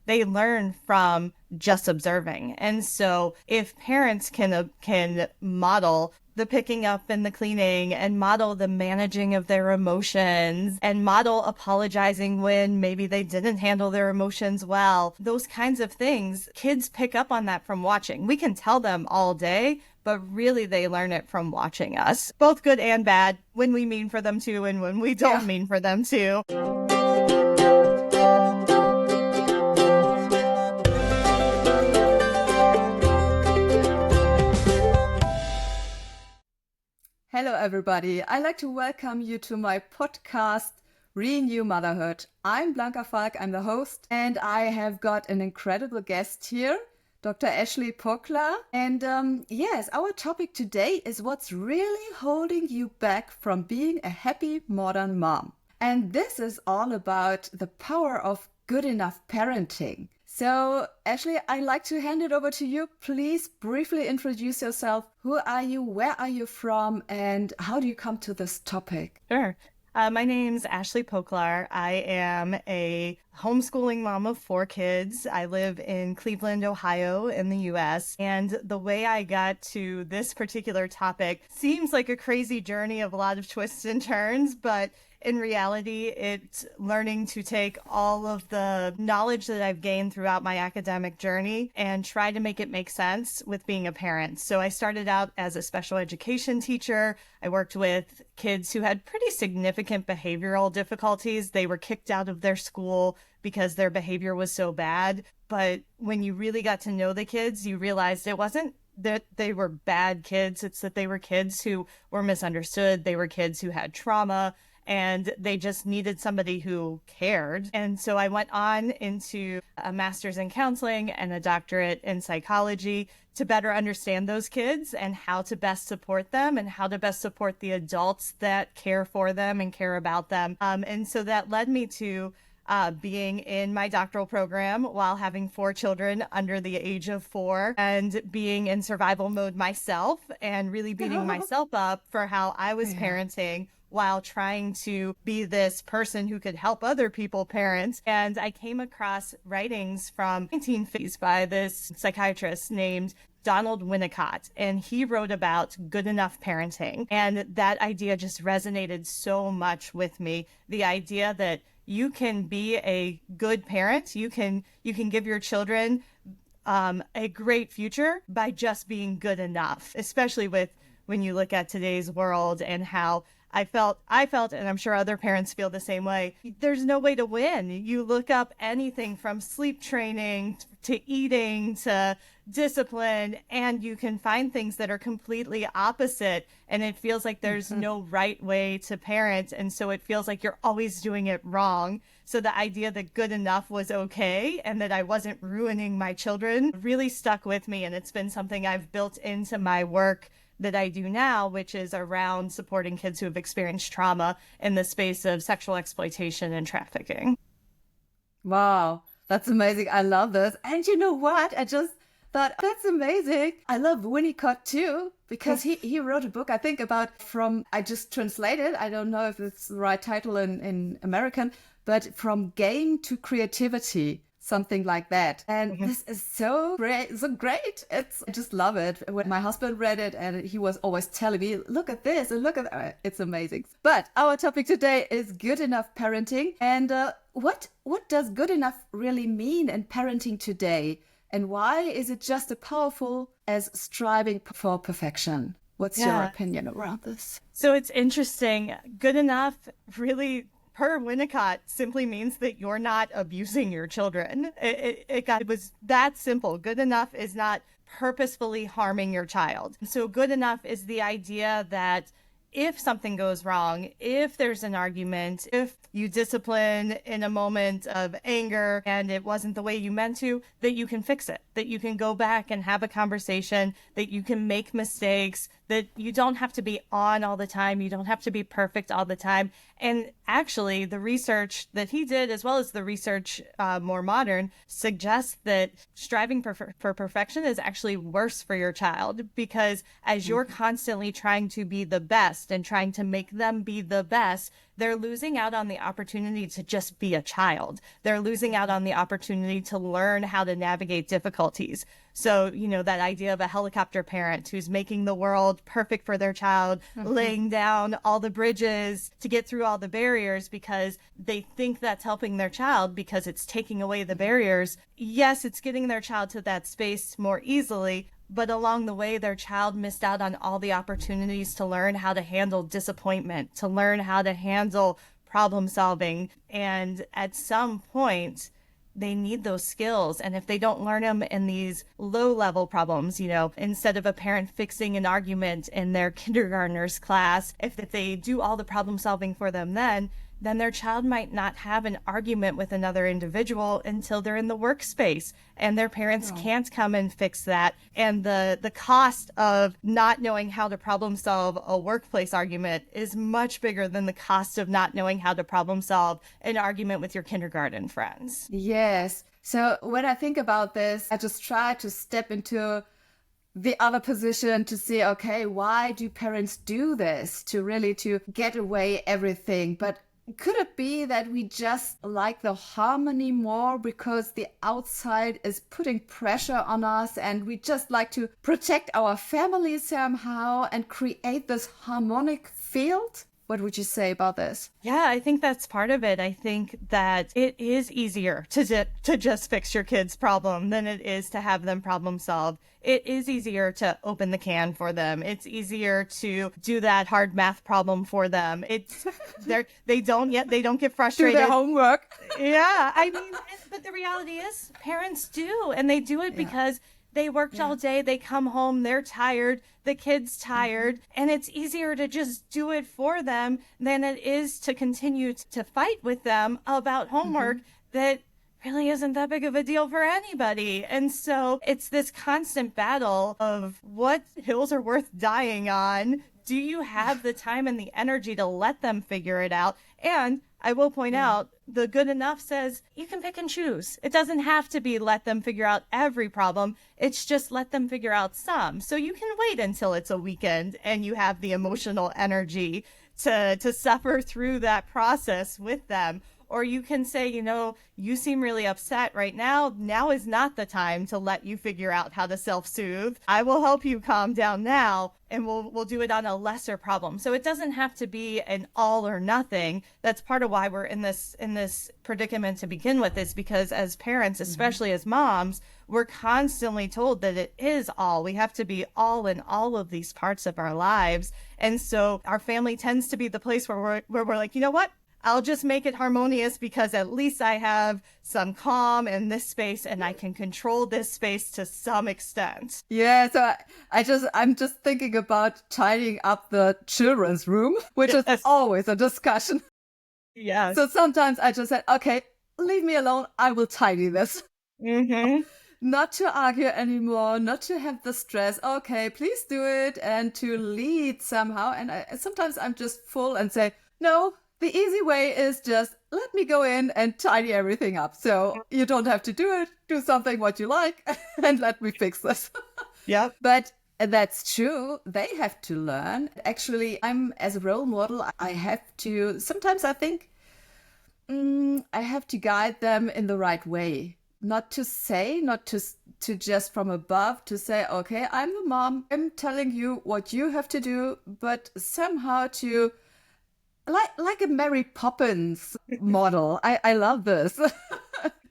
they learn from just observing. And so if parents can model the picking up and the cleaning and model the managing of their emotions and model apologizing when maybe they didn't handle their emotions well, those kinds of things, kids pick up on that from watching. We can tell them all day, but really they learn it from watching us, both good and bad, when we mean for them to and when we don't mean for them to. Hello, everybody. I'd like to welcome you to my podcast, Renew Motherhood. I'm Blanka Falk, I'm the host, and I have got an incredible guest here, Dr. Ashley Poklar. And yes, our topic today is what's really holding you back from being a happy modern mom. And this is all about the power of good enough parenting. So, Ashley, I'd like to hand it over to you. Please briefly introduce yourself. Who are you? Where are you from? And how do you come to this topic? Sure. My name's Ashley Poklar. I am a homeschooling mom of 4 kids. I live in Cleveland, Ohio in the US. And the way I got to this particular topic seems like a crazy journey of a lot of twists and turns, but in reality, it's learning to take all of the knowledge that I've gained throughout my academic journey and try to make it make sense with being a parent. So I started out as a special education teacher. I worked with kids who had pretty significant behavioral difficulties. They were kicked out of their school because their behavior was so bad. But when you really got to know the kids, you realized it wasn't that they were bad kids. It's that they were kids who were misunderstood. They were kids who had trauma. And they just needed somebody who cared. And so I went on into a master's in counseling and a doctorate in psychology to better understand those kids and how to best support them and how to best support the adults that care for them and care about them. And so that led me to being in my doctoral program while having 4 children under the age of 4 and being in survival mode myself and really beating myself up for how I was parenting while trying to be this person who could help other people parent. And I came across writings from 1950s by this psychiatrist named Donald Winnicott, and he wrote about good enough parenting. And that idea just resonated so much with me. The idea that you can be a good parent, you can give your children a great future by just being good enough, especially when you look at today's world and how I felt, and I'm sure other parents feel the same way. There's no way to win. You look up anything from sleep training to eating to discipline, and you can find things that are completely opposite. And it feels like there's no right way to parent. And so it feels like you're always doing it wrong. So the idea that good enough was okay and that I wasn't ruining my children really stuck with me. And it's been something I've built into my work that I do now, which is around supporting kids who have experienced trauma in the space of sexual exploitation and trafficking. Wow, that's amazing. I love this. And you know what? I just thought, that's amazing. I love Winnicott too, because he wrote a book, I think, about I just translated, I don't know if it's the right title in American, but from game to creativity. Something like that. And this is so great. I just love it. When my husband read it and he was always telling me, look at this and look at that. It's amazing. But our topic today is good enough parenting. And what does good enough really mean in parenting today? And why is it just as powerful as striving for perfection? What's your opinion around this? So it's interesting. Good enough really, per Winnicott, simply means that you're not abusing your children. It was that simple. Good enough is not purposefully harming your child. So good enough is the idea that if something goes wrong, if there's an argument, if you discipline in a moment of anger and it wasn't the way you meant to, that you can fix it, that you can go back and have a conversation, that you can make mistakes, that you don't have to be on all the time. You don't have to be perfect all the time. And actually, the research that he did, as well as the research more modern, suggests that striving for perfection is actually worse for your child, because as you're constantly trying to be the best, best and trying to make them be the best, they're losing out on the opportunity to just be a child. They're losing out on the opportunity to learn how to navigate difficulties. So, that idea of a helicopter parent who's making the world perfect for their child, laying down all the bridges to get through all the barriers because they think that's helping their child because it's taking away the barriers. Yes, it's getting their child to that space more easily, but along the way, their child missed out on all the opportunities to learn how to handle disappointment, to learn how to handle problem solving. And at some point, they need those skills. And if they don't learn them in these low level problems, instead of a parent fixing an argument in their kindergartner's class, if they do all the problem solving for them, then their child might not have an argument with another individual until they're in the workspace and their parents can't come and fix that. And the cost of not knowing how to problem solve a workplace argument is much bigger than the cost of not knowing how to problem solve an argument with your kindergarten friends. Yes. So when I think about this, I just try to step into the other position to see, okay, why do parents do this to get away everything? But could it be that we just like the harmony more because the outside is putting pressure on us and we just like to protect our family somehow and create this harmonic field? What would you say about this? Yeah, I think that's part of it. I think that it is easier to just fix your kid's problem than it is to have them problem solve. It is easier to open the can for them. It's easier to do that hard math problem for them. They don't get frustrated. Do their homework. Yeah, I mean, but the reality is parents do, and they do it because they worked all day, they come home, they're tired, the kid's tired, and it's easier to just do it for them than it is to continue to fight with them about homework that really isn't that big of a deal for anybody. And so it's this constant battle of what hills are worth dying on. Do you have the time and the energy to let them figure it out? And I will point out, the good enough says you can pick and choose. It doesn't have to be let them figure out every problem. It's just let them figure out some. So you can wait until it's a weekend and you have the emotional energy to suffer through that process with them. Or you can say, you seem really upset right now. Now is not the time to let you figure out how to self-soothe. I will help you calm down now, and we'll do it on a lesser problem. So it doesn't have to be an all or nothing. That's part of why we're in this predicament to begin with, is because as parents, especially as moms, we're constantly told that it is all. We have to be all in all of these parts of our lives. And so our family tends to be the place where we're like, you know what? I'll just make it harmonious because at least I have some calm in this space and I can control this space to some extent. Yeah, so I'm just thinking about tidying up the children's room, which is always a discussion. Yeah. So sometimes I just said, okay, leave me alone. I will tidy this. Not to argue anymore, not to have the stress. Okay, please do it, and to lead somehow. And sometimes I'm just full and say, no, the easy way is just let me go in and tidy everything up. So you don't have to do it. Do something what you like and let me fix this. Yeah. But that's true. They have to learn. Actually, I'm as a role model, I have to, sometimes I think I have to guide them in the right way. Not to just from above to say, okay, I'm the mom. I'm telling you what you have to do, but somehow to like a Mary Poppins model. I love this.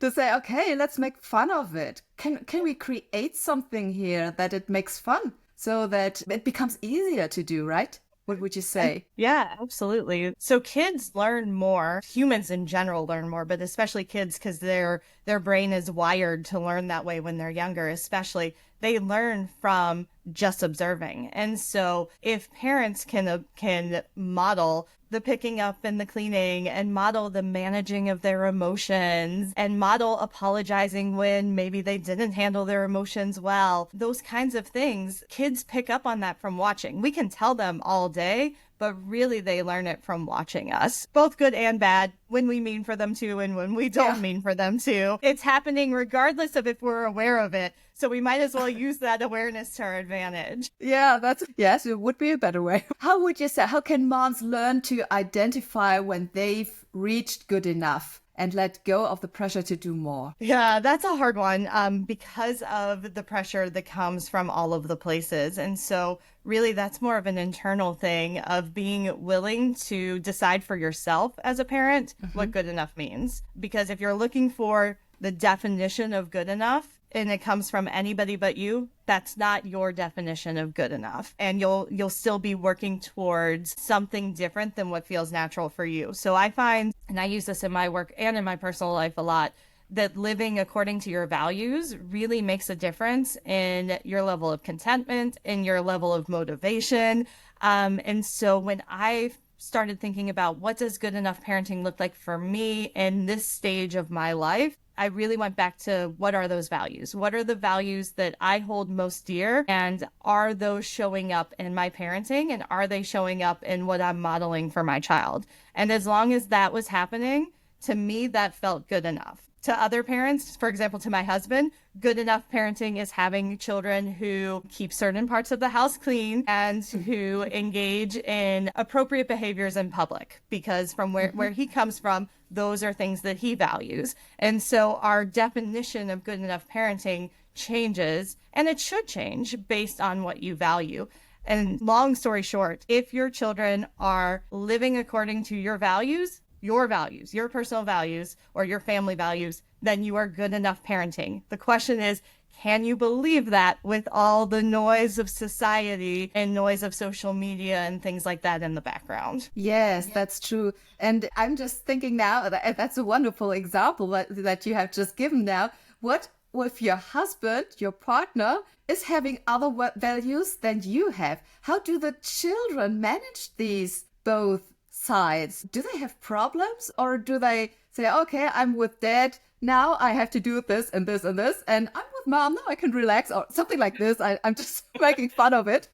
To say, okay, let's make fun of it. Can we create something here that it makes fun so that it becomes easier to do, right? What would you say? Yeah, absolutely. So kids learn more. Humans in general learn more, but especially kids, because their brain is wired to learn that way when they're younger, especially. They learn from just observing. And so if parents can model the picking up and the cleaning and model the managing of their emotions and model apologizing when maybe they didn't handle their emotions well, those kinds of things, kids pick up on that from watching. We can tell them all day, but really they learn it from watching us, both good and bad, when we mean for them to and when we don't mean for them to. It's happening regardless of if we're aware of it. So we might as well use that awareness to our advantage. Yeah, yes, it would be a better way. How would you say, how can moms learn to identify when they've reached good enough and let go of the pressure to do more? Yeah, that's a hard one because of the pressure that comes from all of the places. And so really that's more of an internal thing of being willing to decide for yourself as a parent what good enough means. Because if you're looking for the definition of good enough, and it comes from anybody but you, that's not your definition of good enough. And you'll still be working towards something different than what feels natural for you. So I find, and I use this in my work and in my personal life a lot, that living according to your values really makes a difference in your level of contentment, in your level of motivation. And so when I started thinking about what does good enough parenting look like for me in this stage of my life, I really went back to what are those values? What are the values that I hold most dear? And are those showing up in my parenting? And are they showing up in what I'm modeling for my child? And as long as that was happening, to me, that felt good enough. To other parents, for example, to my husband, good enough parenting is having children who keep certain parts of the house clean and who engage in appropriate behaviors in public, because from where he comes from, those are things that he values. And so our definition of good enough parenting changes, and it should change based on what you value. And long story short, if your children are living according to your values, your personal values, or your family values, then you are good enough parenting. The question is, can you believe that with all the noise of society and noise of social media and things like that in the background? Yes, that's true. And I'm just thinking now that that's a wonderful example that you have just given now. What if your husband, your partner, is having other values than you have? How do the children manage these both sides? Do they have problems, or do they say, okay, I'm with dad, now I have to do this and this and this, and I'm with mom, now I can relax, or something like this? I'm just making fun of it.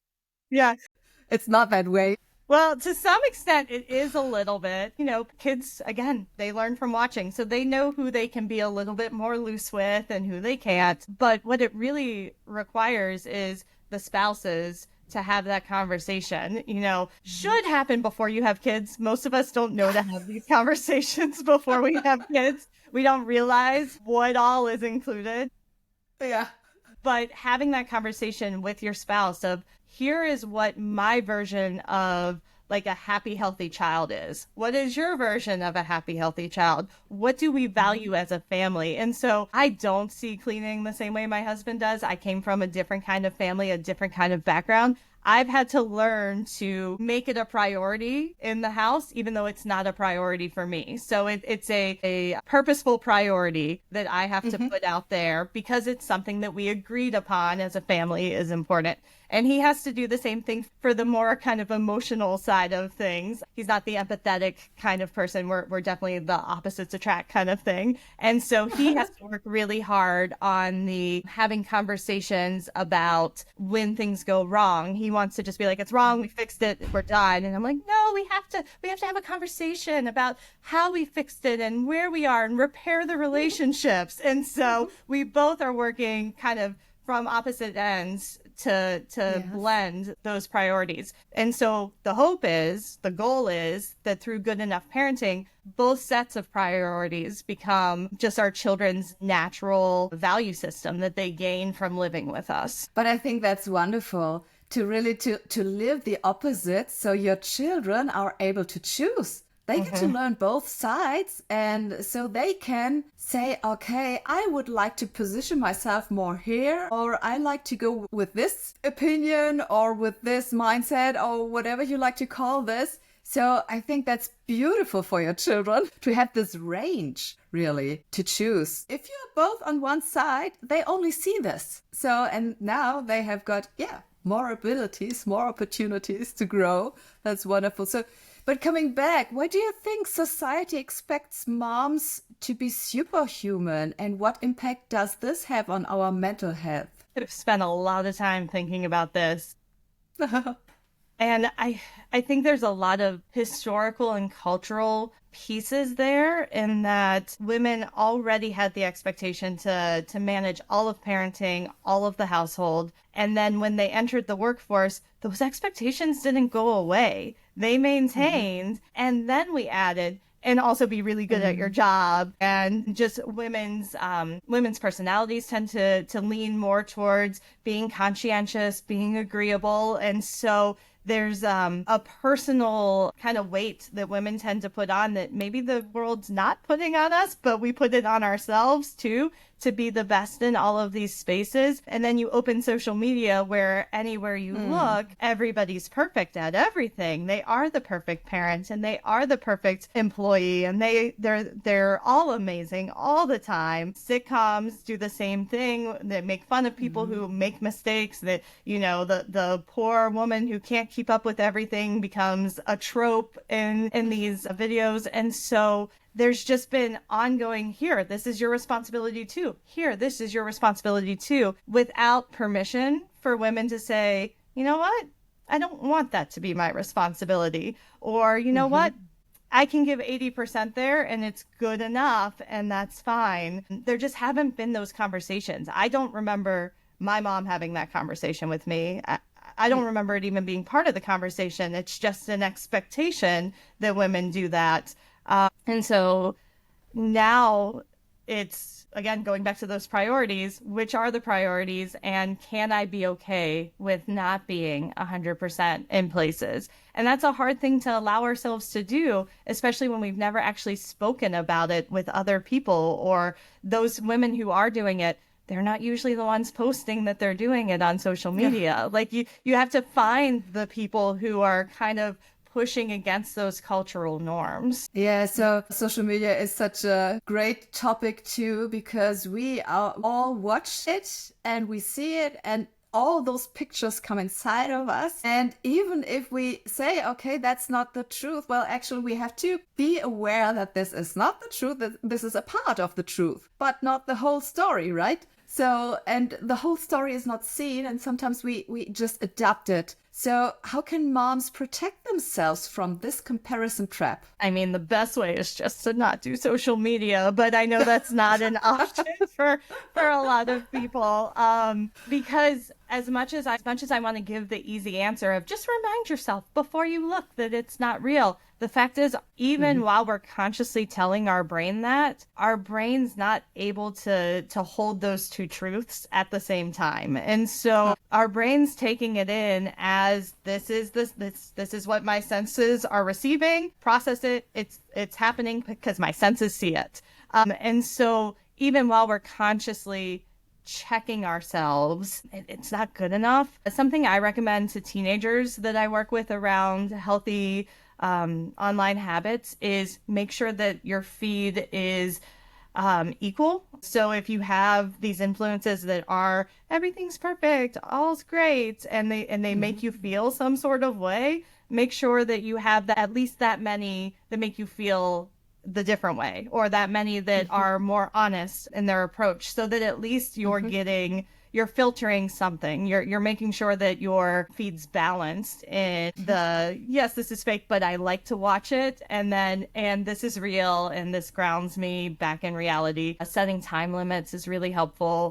Yeah. It's not that way. Well, to some extent, it is a little bit. You know, kids, again, they learn from watching. So they know who they can be a little bit more loose with and who they can't. But what it really requires is the spouses to have that conversation, should happen before you have kids. Most of us don't know to have these conversations before we have kids. We don't realize what all is included. Yeah. But having that conversation with your spouse of, here is what my version of like a happy, healthy child is. What is your version of a happy, healthy child? What do we value as a family? And so I don't see cleaning the same way my husband does. I came from a different kind of family, a different kind of background. I've had to learn to make it a priority in the house, even though it's not a priority for me. So it's a purposeful priority that I have to put out there because it's something that we agreed upon as a family is important. And he has to do the same thing for the more kind of emotional side of things. He's not the empathetic kind of person. We're definitely the opposites attract kind of thing. And so he has to work really hard on the having conversations about when things go wrong. He wants to just be like, it's wrong, we fixed it, we're done. And I'm like, no, we have to have a conversation about how we fixed it and where we are and repair the relationships. And so we both are working kind of from opposite ends to Yes. blend those priorities. And so the goal is that through good enough parenting, both sets of priorities become just our children's natural value system that they gain from living with us. But I think that's wonderful to really to live the opposite, so your children are able to choose. They get to learn both sides, and so they can say, okay, I would like to position myself more here, or I like to go with this opinion or with this mindset or whatever you like to call this. So I think that's beautiful for your children to have this range, really, to choose. If you're both on one side, they only see this. So, and now they have got, more abilities, more opportunities to grow. That's wonderful. So, but coming back, why do you think society expects moms to be superhuman, and what impact does this have on our mental health? I've spent a lot of time thinking about this. And I think there's a lot of historical and cultural pieces there in that women already had the expectation to manage all of parenting, all of the household. And then when they entered the workforce, those expectations didn't go away. They Mm-hmm. maintained. And then we added and also be really good at your Mm-hmm. job. And just women's personalities tend to lean more towards being conscientious, being agreeable. And so there's a personal kind of weight that women tend to put on that maybe the world's not putting on us, but we put it on ourselves too, to be the best in all of these spaces. And then you open social media where anywhere you Mm. look, everybody's perfect at everything. They are the perfect parent and they are the perfect employee and they're all amazing all the time. Sitcoms do the same thing. They make fun of people Mm-hmm. who make mistakes, that the poor woman who can't keep up with everything becomes a trope in these videos. And so there's just been ongoing, here, this is your responsibility too. Here, this is your responsibility too, without permission for women to say, you know what? I don't want that to be my responsibility. Or, you know Mm-hmm. what? I can give 80% there and it's good enough and that's fine. There just haven't been those conversations. I don't remember my mom having that conversation with me. I don't remember it even being part of the conversation. It's just an expectation that women do that. And so now it's again going back to those priorities. Which are the priorities? And can I be okay with not being 100% in places? And that's a hard thing to allow ourselves to do, especially when we've never actually spoken about it with other people, or those women who are doing it. They're not usually the ones posting that they're doing it on social Yeah. media. Like you have to find the people who are kind of pushing against those cultural norms. Yeah, so social media is such a great topic too, because we all watch it and we see it, and all those pictures come inside of us. And even if we say, okay, that's not the truth, well, actually, we have to be aware that this is not the truth, that this is a part of the truth, but not the whole story, right? So, and the whole story is not seen, and sometimes we just adapt it. So, how can moms protect themselves from this comparison trap? I mean, the best way is just to not do social media, but I know that's not an option for a lot of people. Because as much as I want to give the easy answer of just remind yourself before you look that it's not real. The fact is, even Mhm. while we're consciously telling our brain that, our brain's not able to hold those two truths at the same time. And so our brain's taking it in as this is what my senses are receiving. Process it. It's happening because my senses see it. And so even while we're consciously checking ourselves, it's not good enough. Something I recommend to teenagers that I work with around healthy online habits is make sure that your feed is equal. So if you have these influences that are everything's perfect, all's great, and they make Mhm. you feel some sort of way, make sure that you have at least that many that make you feel the different way, or that many that Mhm. are more honest in their approach, so that at least Mhm. you're filtering something. You're making sure that your feed's balanced in the yes, this is fake, but I like to watch it, and this is real, and this grounds me back in reality. Setting time limits is really helpful.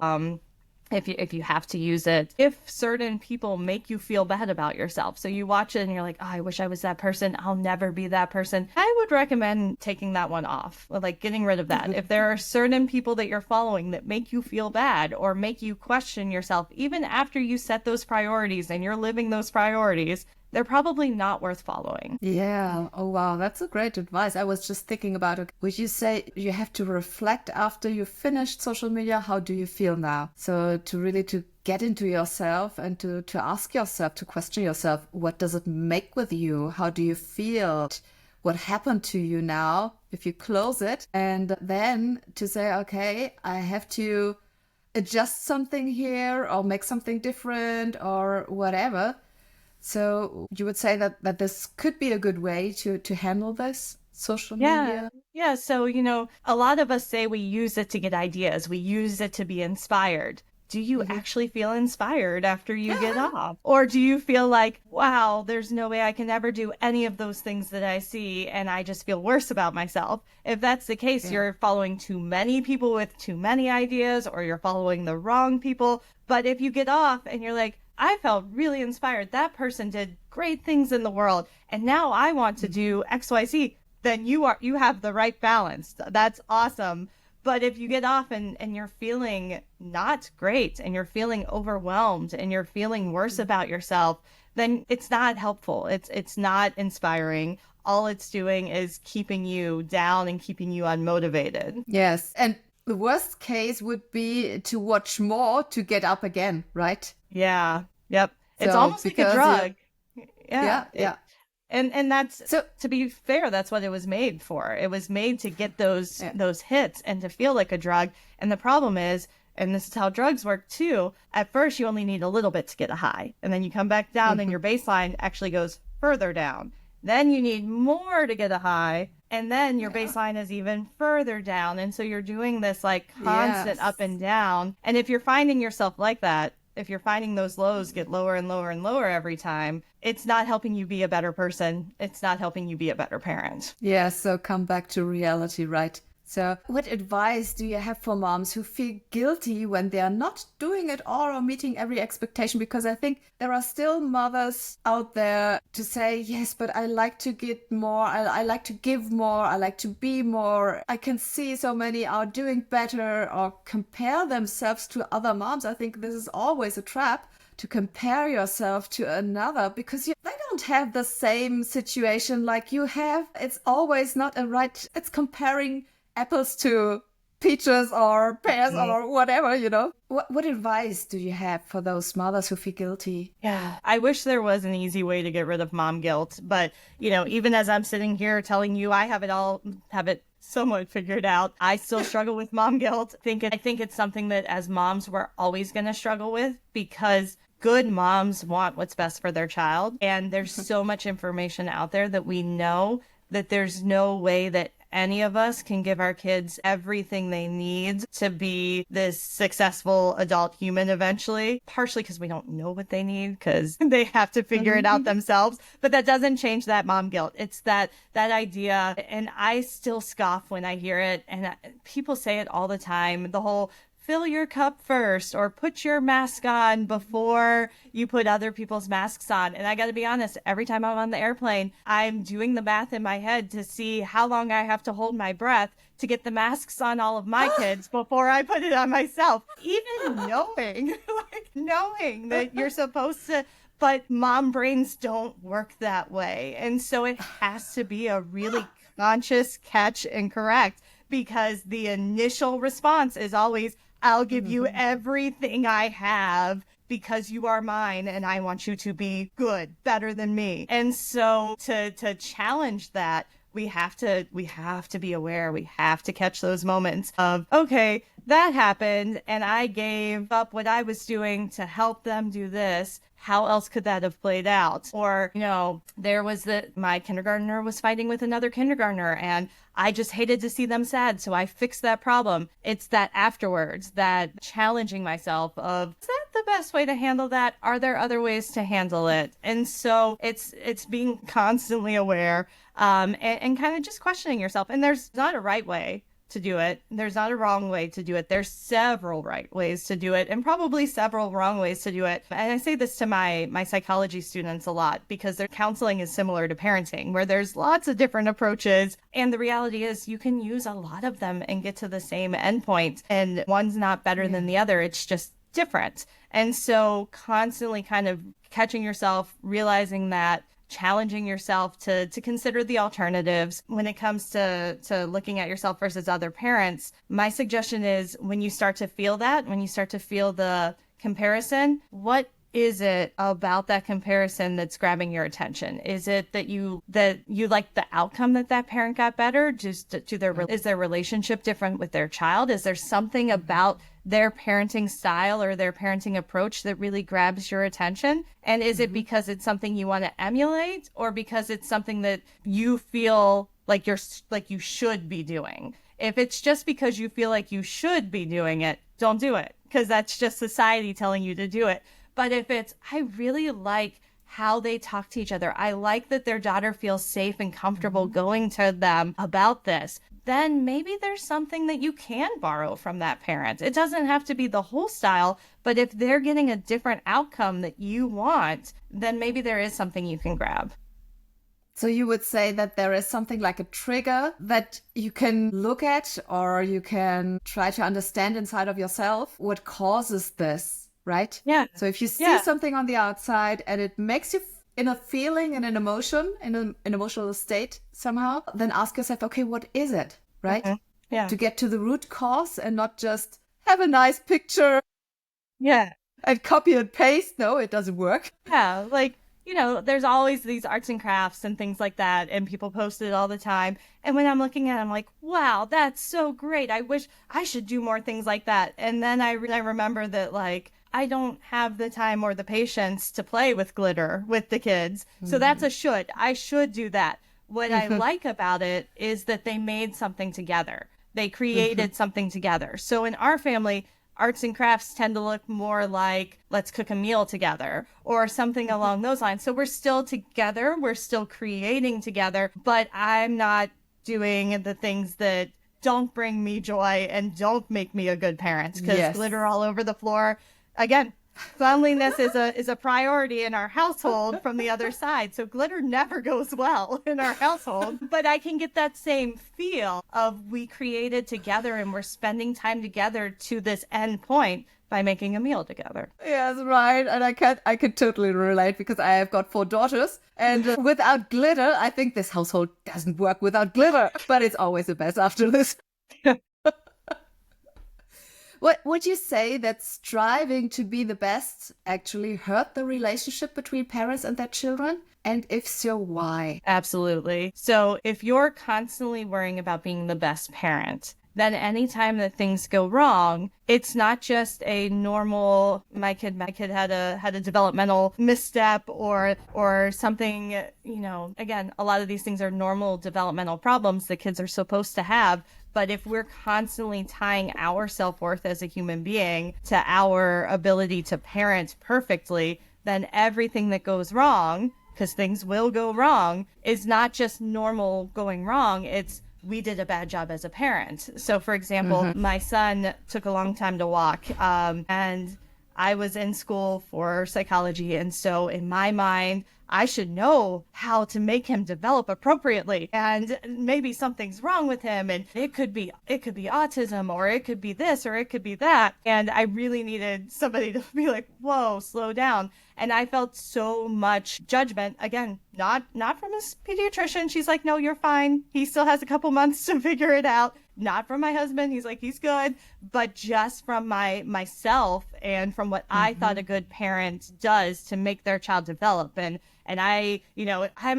If you have to use it, if certain people make you feel bad about yourself, so you watch it and you're like, oh, I wish I was that person, I'll never be that person, I would recommend taking that one off, like getting rid of that. If there are certain people that you're following that make you feel bad or make you question yourself, even after you set those priorities and you're living those priorities, they're probably not worth following. Yeah. Oh, wow. That's a great advice. I was just thinking about it. Would you say you have to reflect after you finished social media? How do you feel now? So to really to get into yourself and to ask yourself, to question yourself, what does it make with you? How do you feel? What happened to you now if you close it? And then to say, okay, I have to adjust something here or make something different or whatever. So you would say that this could be a good way to handle this social Yeah. media? Yeah. So, a lot of us say we use it to get ideas, we use it to be inspired. do you actually feel inspired after you get off? Or do you feel like, wow, there's no way I can ever do any of those things that I see and I just feel worse about myself? If that's the case, Yeah. you're following too many people with too many ideas, or you're following the wrong people. But if you get off and you're like, I felt really inspired, that person did great things in the world, and now I want to do XYZ, then you have the right balance. That's awesome. But if you get off and you're feeling not great, and you're feeling overwhelmed, and you're feeling worse about yourself, then it's not helpful. It's not inspiring. All it's doing is keeping you down and keeping you unmotivated. Yes. And the worst case would be to watch more to get up again, right? Yeah. Yep. It's So almost like a because drug. yeah, Yeah. yeah. And that's, So to be fair, that's what it was made for. It was made to get those yeah. those hits and to feel like a drug. And the problem is, and this is how drugs work too, at first you only need a little bit to get a high. And then you come back down and your baseline actually goes further down. Then you need more to get a high. And then your baseline is even further down. And so you're doing this like constant Yes. up and down. And if you're finding yourself like that, if you're finding those lows get lower and lower and lower every time, it's not helping you be a better person. It's not helping you be a better parent. Yeah, so come back to reality, right? So, what advice do you have for moms who feel guilty when they are not doing it all or meeting every expectation? Because I think there are still mothers out there to say, yes, but I like to get more. I like to give more. I like to be more. I can see so many are doing better or compare themselves to other moms. I think this is always a trap, to compare yourself to another, because they don't have the same situation like you have. It's always not a right, it's comparing apples to peaches or pears or whatever, What advice do you have for those mothers who feel guilty? Yeah, I wish there was an easy way to get rid of mom guilt. But, even as I'm sitting here telling you I have it somewhat figured out, I still struggle with mom guilt. I think it's something that as moms, we're always going to struggle with, because good moms want what's best for their child. And there's so much information out there that we know that there's no way that any of us can give our kids everything they need to be this successful adult human eventually, partially because we don't know what they need, because they have to figure it out themselves. But that doesn't change that mom guilt. It's that idea. And I still scoff when I hear it. And people say it all the time. The whole fill your cup first, or put your mask on before you put other people's masks on. And I got to be honest, every time I'm on the airplane, I'm doing the math in my head to see how long I have to hold my breath to get the masks on all of my kids before I put it on myself. Even knowing that you're supposed to, but mom brains don't work that way. And so it has to be a really conscious catch and correct, because the initial response is always, I'll give you everything I have because you are mine and I want you to be good, better than me. And so to challenge that, we have to be aware. We have to catch those moments of, okay, that happened and I gave up what I was doing to help them do this. How else could that have played out? Or, there was my kindergartner was fighting with another kindergartner and I just hated to see them sad. So I fixed that problem. It's that afterwards, that challenging myself of, is that the best way to handle that? Are there other ways to handle it? And so it's being constantly aware, and kind of just questioning yourself. And there's not a right way to do it. There's not a wrong way to do it. There's several right ways to do it, and probably several wrong ways to do it. And I say this to my psychology students a lot, because their counseling is similar to parenting, where there's lots of different approaches. And the reality is you can use a lot of them and get to the same endpoint. And one's not better than the other. It's just different. And so constantly kind of catching yourself, realizing that, challenging yourself to consider the alternatives when it comes to looking at yourself versus other parents. My suggestion is, when you start to feel that, when you start to feel the comparison, what is it about that comparison that's grabbing your attention? Is it that you like the outcome that parent got better? Just is their relationship different with their child? Is there something about their parenting style or their parenting approach that really grabs your attention? And is it because it's something you want to emulate, or because it's something that you feel like you should be doing? If it's just because you feel like you should be doing it, don't do it, because that's just society telling you to do it. But if it's, I really like how they talk to each other. I like that their daughter feels safe and comfortable going to them about this. Then maybe there's something that you can borrow from that parent. It doesn't have to be the whole style, but if they're getting a different outcome that you want, then maybe there is something you can grab. So you would say that there is something like a trigger that you can look at, or you can try to understand inside of yourself what causes this, right? Yeah. So if you see Yeah. something on the outside and it makes you in a feeling and an emotion, in an emotional state somehow, then ask yourself, okay, what is it, right? Mhm. Yeah. To get to the root cause and not just have a nice picture Yeah. and copy and paste. No, it doesn't work. Yeah. Like, there's always these arts and crafts and things like that, and people post it all the time. And when I'm looking at it, I'm like, wow, that's so great. I wish I should do more things like that. And then I remember that, like, I don't have the time or the patience to play with glitter with the kids. So that's a should. I should do that. What I like about it is that they made something together. They created something together. So in our family, arts and crafts tend to look more like let's cook a meal together or something along those lines. So we're still together, we're still creating together, but I'm not doing the things that don't bring me joy and don't make me a good parent, because Yes. glitter all over the floor. Again, cleanliness is a priority in our household from the other side. So glitter never goes well in our household. But I can get that same feel of we created together and we're spending time together to this end point by making a meal together. Yes, right. And I can totally relate because I have got 4 daughters. And without glitter, I think this household doesn't work without glitter. But it's always the best after this. What would you say that striving to be the best actually hurt the relationship between parents and their children? And if so, why? Absolutely. So if you're constantly worrying about being the best parent, then anytime that things go wrong, it's not just a normal, my kid had a developmental misstep or something, again, a lot of these things are normal developmental problems that kids are supposed to have. But if we're constantly tying our self-worth as a human being to our ability to parent perfectly, then everything that goes wrong, because things will go wrong, is not just normal going wrong. It's we did a bad job as a parent. So, for example, my son took a long time to walk, and I was in school for psychology. And so in my mind, I should know how to make him develop appropriately. And maybe something's wrong with him. And it could be autism, or it could be this, or it could be that. And I really needed somebody to be like, whoa, slow down. And I felt so much judgment. Again, not from his pediatrician. She's like, no, you're fine. He still has a couple months to figure it out. Not from my husband. He's like, he's good. But just from myself and from what I thought a good parent does to make their child develop. And I'm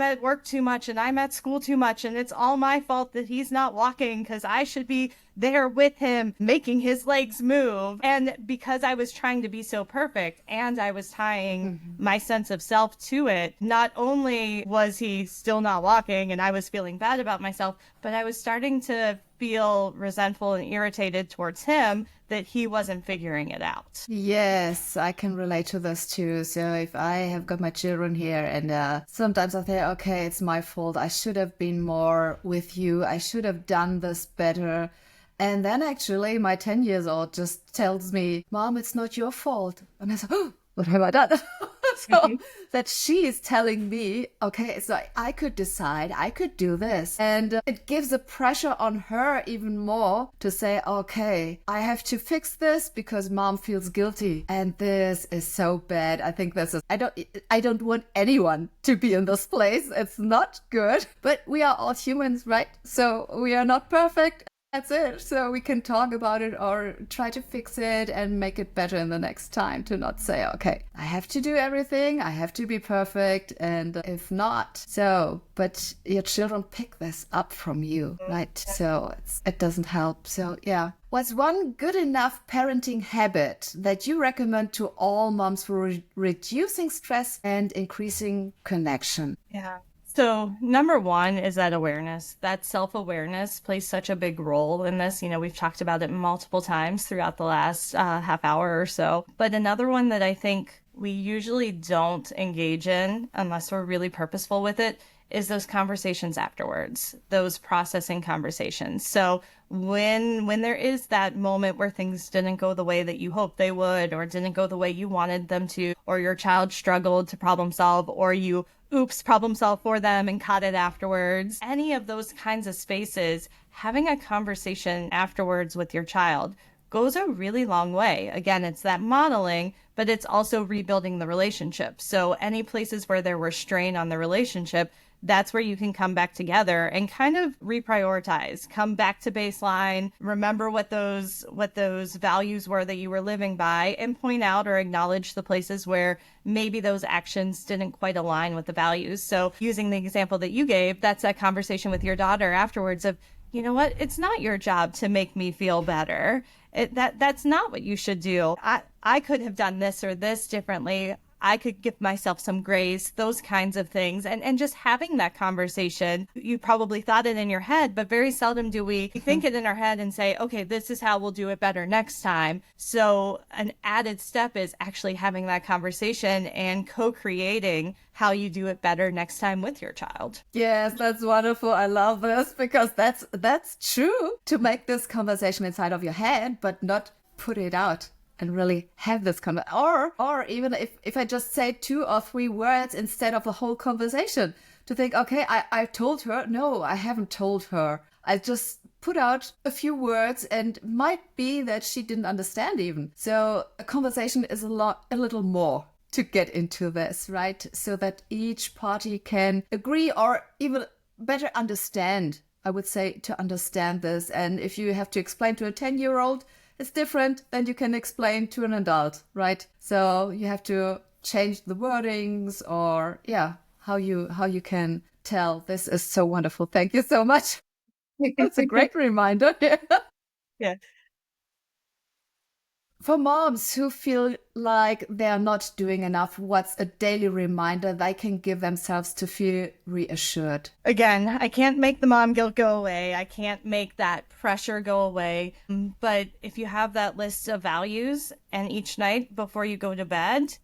at work too much and I'm at school too much, and it's all my fault that he's not walking because I should be there with him making his legs move. And because I was trying to be so perfect and I was tying my sense of self to it, not only was he still not walking and I was feeling bad about myself, but I was starting to feel resentful and irritated towards him that he wasn't figuring it out. Yes, I can relate to this too. So if I have got my children here and sometimes I think, okay, it's my fault. I should have been more with you. I should have done this better. And then actually my 10 years old just tells me, Mom, it's not your fault. And I say, oh, what have I done? So that she is telling me, okay, so I could decide, I could do this. And it gives a pressure on her even more to say, okay, I have to fix this because Mom feels guilty. And this is so bad. I think this is, I don't want anyone to be in this place. It's not good, but we are all humans, right? So we are not perfect. That's it. So we can talk about it or try to fix it and make it better in the next time, to not say, okay, I have to do everything. I have to be perfect. And if not, so, but your children pick this up from you, right? So it doesn't help. So yeah. What's one good enough parenting habit that you recommend to all moms for reducing stress and increasing connection? Yeah. So, number one is that awareness. That self-awareness plays such a big role in this. We've talked about it multiple times throughout the last half hour or so. But another one that I think we usually don't engage in unless we're really purposeful with it is those conversations afterwards, those processing conversations. So when there is that moment where things didn't go the way that you hoped they would, or didn't go the way you wanted them to, or your child struggled to problem solve, or you problem solve for them and caught it afterwards, any of those kinds of spaces, having a conversation afterwards with your child goes a really long way. Again, it's that modeling, but it's also rebuilding the relationship. So any places where there were strain on the relationship, that's where you can come back together and kind of reprioritize, come back to baseline, remember what those values were that you were living by, and point out or acknowledge the places where maybe those actions didn't quite align with the values. So using the example that you gave, that's that conversation with your daughter afterwards of, you know what, it's not your job to make me feel better. That's not what you should do. I could have done this or this differently. I could give myself some grace, those kinds of things. And just having that conversation, you probably thought it in your head, but very seldom do we think it in our head and say, okay, this is how we'll do it better next time. So an added step is actually having that conversation and co-creating how you do it better next time with your child. Yes, that's wonderful. I love this because that's true, to make this conversation inside of your head, but not put it out and really have this conversation. Or even if I just say 2 or 3 words instead of a whole conversation, to think, okay, I told her. No, I haven't told her. I just put out a few words, and might be that she didn't understand even. So a conversation is a little more to get into this, right? So that each party can agree or even better understand. I would say to understand this. And if you have to explain to a 10-year-old, it's different than you can explain to an adult, right? So you have to change the wordings, or how you can tell. This is so wonderful. Thank you so much. It's a great reminder. Yeah. For moms who feel like they're not doing enough, what's a daily reminder they can give themselves to feel reassured? Again, I can't make the mom guilt go away. I can't make that pressure go away. But if you have that list of values, and each night before you go to bed,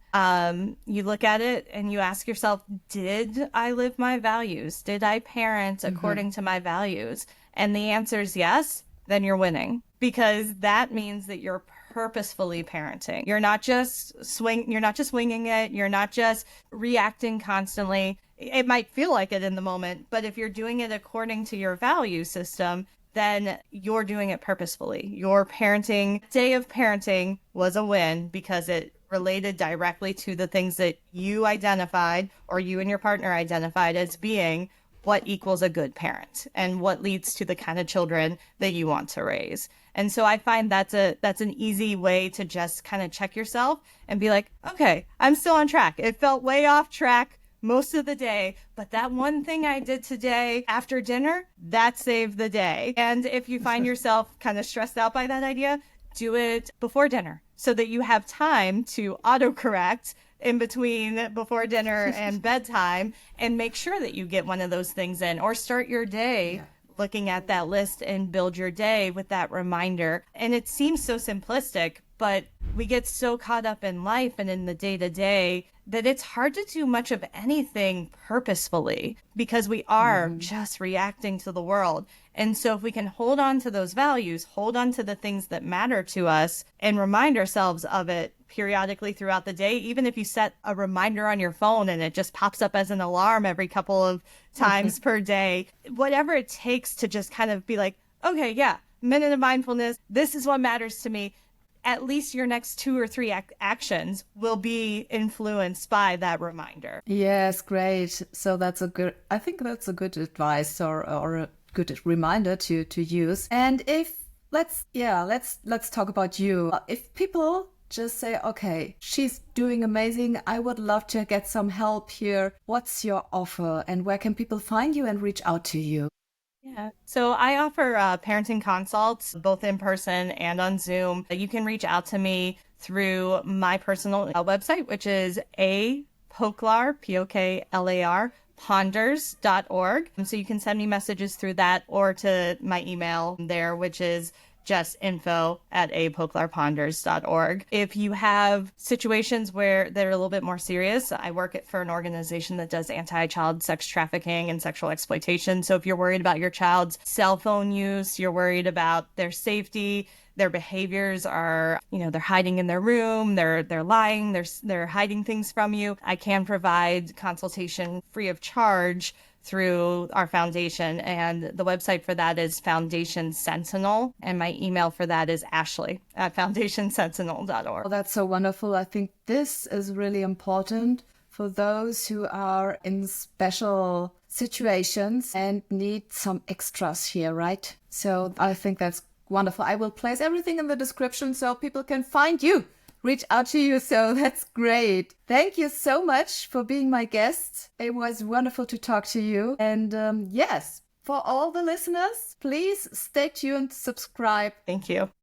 you look at it and you ask yourself, did I live my values? Did I parent according to my values? And the answer is yes, then you're winning, because that means that you're purposefully parenting. You're not just winging it. You're not just reacting constantly. It might feel like it in the moment, but if you're doing it according to your value system, then you're doing it purposefully. Your day of parenting was a win because it related directly to the things that you identified, or you and your partner identified as being what equals a good parent and what leads to the kind of children that you want to raise. And so I find that's an easy way to just kind of check yourself and be like, okay, I'm still on track. It felt way off track most of the day, but that one thing I did today after dinner, that saved the day. And if you find yourself kind of stressed out by that idea, do it before dinner so that you have time to autocorrect in between before dinner and bedtime, and make sure that you get one of those things in, or start your day looking at that list and build your day with that reminder. And it seems so simplistic, but we get so caught up in life and in the day-to-day that it's hard to do much of anything purposefully because we are just reacting to the world. And so if we can hold on to those values, hold on to the things that matter to us, and remind ourselves of it periodically throughout the day, even if you set a reminder on your phone and it just pops up as an alarm every couple of times per day, whatever it takes to just kind of be like, okay, yeah, minute of mindfulness, this is what matters to me. At least your next 2 or 3 actions will be influenced by that reminder. Yes, great. So I think that's a good advice, or a good reminder to use. And let's talk about you. If people just say, okay, she's doing amazing, I would love to get some help here, what's your offer, and where can people find you and reach out to you? Yeah. So I offer parenting consults, both in person and on Zoom. You can reach out to me through my personal website, which is apoklar, ponders.org. So you can send me messages through that or to my email there, which is just info@apoklarponders.org. If you have situations where they're a little bit more serious, I work for an organization that does anti-child sex trafficking and sexual exploitation. So if you're worried about your child's cell phone use, you're worried about their safety, their behaviors are, they're hiding in their room, they're lying, they're hiding things from you, I can provide consultation free of charge through our foundation. And the website for that is Foundation Sentinel. And my email for that is ashley@foundationsentinel.org. Oh, that's so wonderful. I think this is really important for those who are in special situations and need some extras here, right? So I think that's wonderful. I will place everything in the description so people can find you, reach out to you. So that's great. Thank you so much for being my guest. It was wonderful to talk to you. And yes, for all the listeners, please stay tuned, subscribe. Thank you.